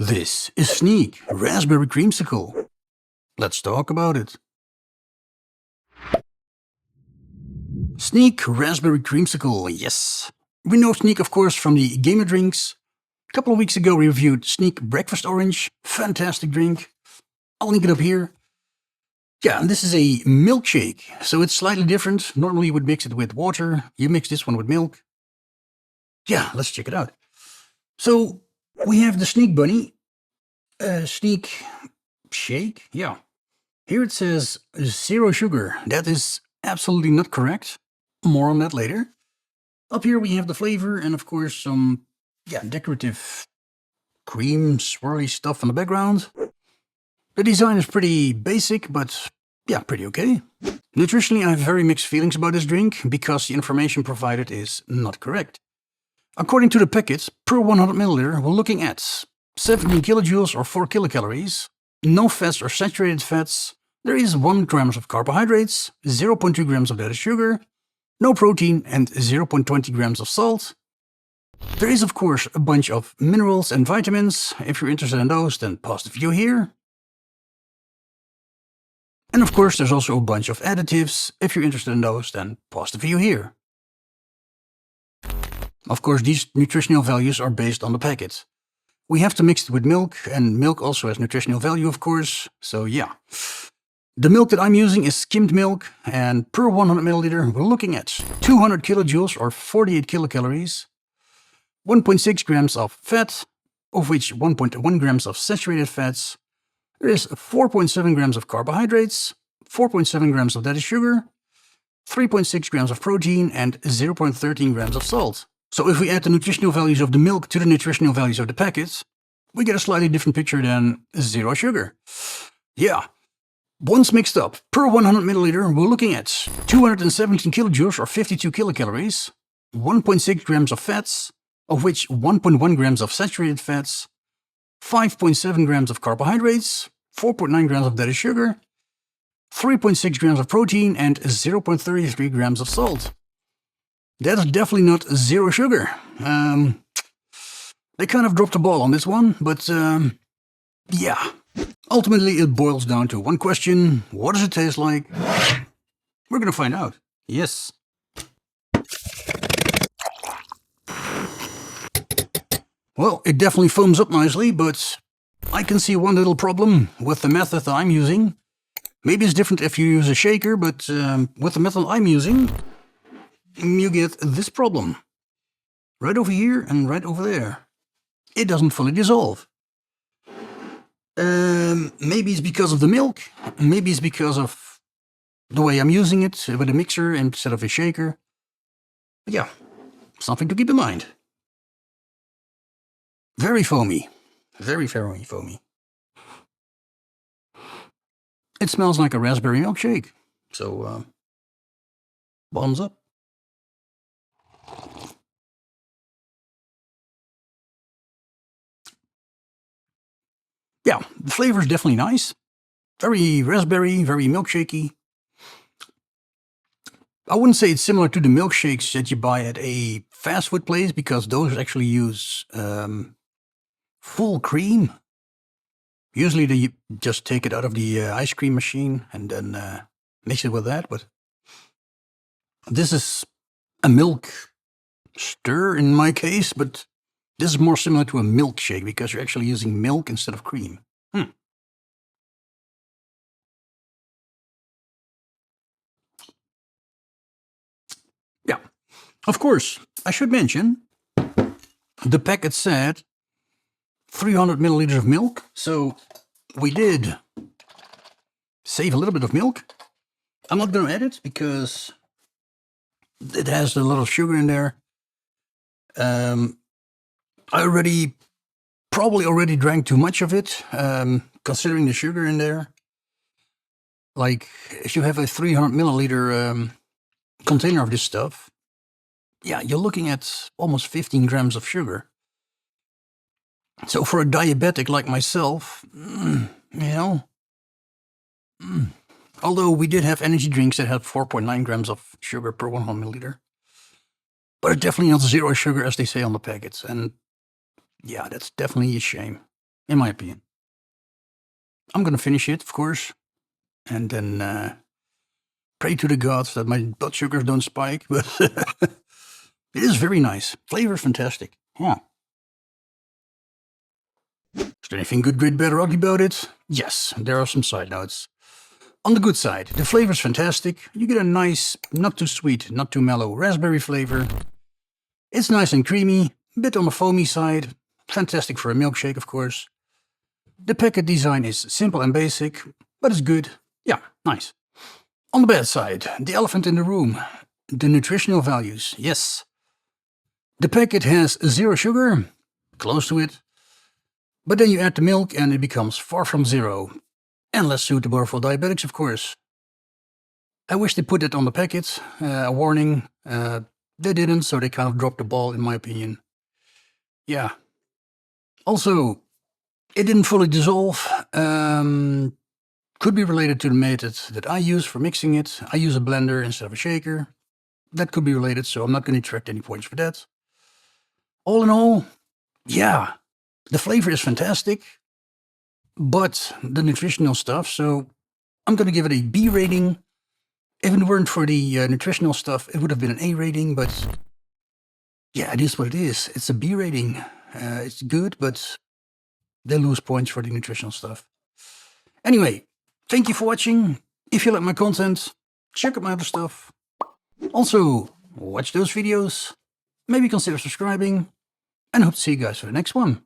This is Sneak Raspberry Creamsicle. Let's talk about it. Sneak Raspberry Creamsicle, yes. We know Sneak, of course, from the gamer drinks. A couple of weeks ago we reviewed Sneak Breakfast Orange. Fantastic drink. I'll link it up here. Yeah, and this is a milkshake, so it's slightly different. Normally you would mix it with water. You mix this one with milk. Yeah, let's check it out. So, we have the Sneak Bunny. Sneak shake, yeah. Here it says 0 sugar. That is absolutely not correct. More on that later. Up here we have the flavor and of course some decorative cream swirly stuff in the background. The design is pretty basic, but yeah, pretty okay. Nutritionally, I have very mixed feelings about this drink because the information provided is not correct. According to the packet, per 100 milliliter, we're looking at 17 kilojoules or 4 kilocalories, no fats or saturated fats, there is 1 grams of carbohydrates, 0.2 grams of added sugar, no protein and 0.20 grams of salt. There is of course a bunch of minerals and vitamins. If you're interested in those, then pause the video here. And of course there's also a bunch of additives. If you're interested in those, then pause the video here. Of course these nutritional values are based on the packet. We have to mix it with milk, and milk also has nutritional value of course, so yeah. The milk that I'm using is skimmed milk, and per 100 milliliter we're looking at 200 kilojoules or 48 kilocalories, 1.6 grams of fat, of which 1.1 grams of saturated fats. There is 4.7 grams of carbohydrates, 4.7 grams of added sugar, 3.6 grams of protein, and 0.13 grams of salt. So if we add the nutritional values of the milk to the nutritional values of the packets, we get a slightly different picture than 0 sugar. Yeah. Once mixed up, per 100 milliliter, we're looking at 217 kilojoules or 52 kilocalories, 1.6 grams of fats, of which 1.1 grams of saturated fats, 5.7 grams of carbohydrates, 4.9 grams of added sugar, 3.6 grams of protein, and 0.33 grams of salt. That is definitely not 0 sugar. They kind of dropped the ball on this one, but yeah. Ultimately, it boils down to one question. What does it taste like? We're gonna find out. Yes. Well, it definitely foams up nicely, but I can see one little problem with the method that I'm using. Maybe it's different if you use a shaker, but with the method I'm using, you get this problem. Right over here and right over there. It doesn't fully dissolve. Maybe it's because of the milk. Maybe it's because of the way I'm using it with a mixer instead of a shaker. But yeah, something to keep in mind. Very foamy. Very, very foamy. It smells like a raspberry milkshake. So, bottoms up. Yeah, the flavor is definitely nice. Very raspberry, very milkshakey. I wouldn't say it's similar to the milkshakes that you buy at a fast food place, because those actually use full cream. Usually they just take it out of the ice cream machine and then mix it with that, but this is a milk stir in my case, but this is more similar to a milkshake because you're actually using milk instead of cream. Yeah, of course, I should mention, the packet said 300 milliliters of milk, so we did save a little bit of milk. I'm not going to add it because it has a lot of sugar in there. I probably already drank too much of it, considering the sugar in there. Like, if you have a 300 milliliter container of this stuff, yeah, you're looking at almost 15 grams of sugar. So for a diabetic like myself, although we did have energy drinks that had 4.9 grams of sugar per 100 milliliter, but it's definitely not 0 sugar as they say on the packets, and yeah, that's definitely a shame. in my opinion. I'm gonna finish it, of course, and then pray to the gods that my blood sugars don't spike, but it is very nice. Flavor fantastic. Yeah. Is there anything good, great, bad, or ugly about it? Yes, there are some side notes. On the good side, the flavor's fantastic. You get a nice, not too sweet, not too mellow raspberry flavor. It's nice and creamy, a bit on the foamy side. Fantastic for a milkshake, of course. The packet design is simple and basic, but it's good. Yeah, nice. On the bad side, the elephant in the room. The nutritional values, yes. The packet has 0 sugar, close to it. But then you add the milk and it becomes far from 0. And less suitable for diabetics, of course. I wish they put it on the packet, a warning. They didn't, so they kind of dropped the ball, in my opinion. Yeah. Also, it didn't fully dissolve. Could be related to the method that I use for mixing it. I use a blender instead of a shaker. That could be related, so I'm not going to detract any points for that. All in all, yeah, the flavor is fantastic. But the nutritional stuff, so I'm going to give it a B rating. If it weren't for the nutritional stuff, it would have been an A rating, but yeah, it is what it is. It's a B rating. It's good, but they lose points for the nutritional stuff. Anyway, thank you for watching. If you like my content, check out my other stuff. Also, watch those videos. Maybe consider subscribing. And hope to see you guys for the next one.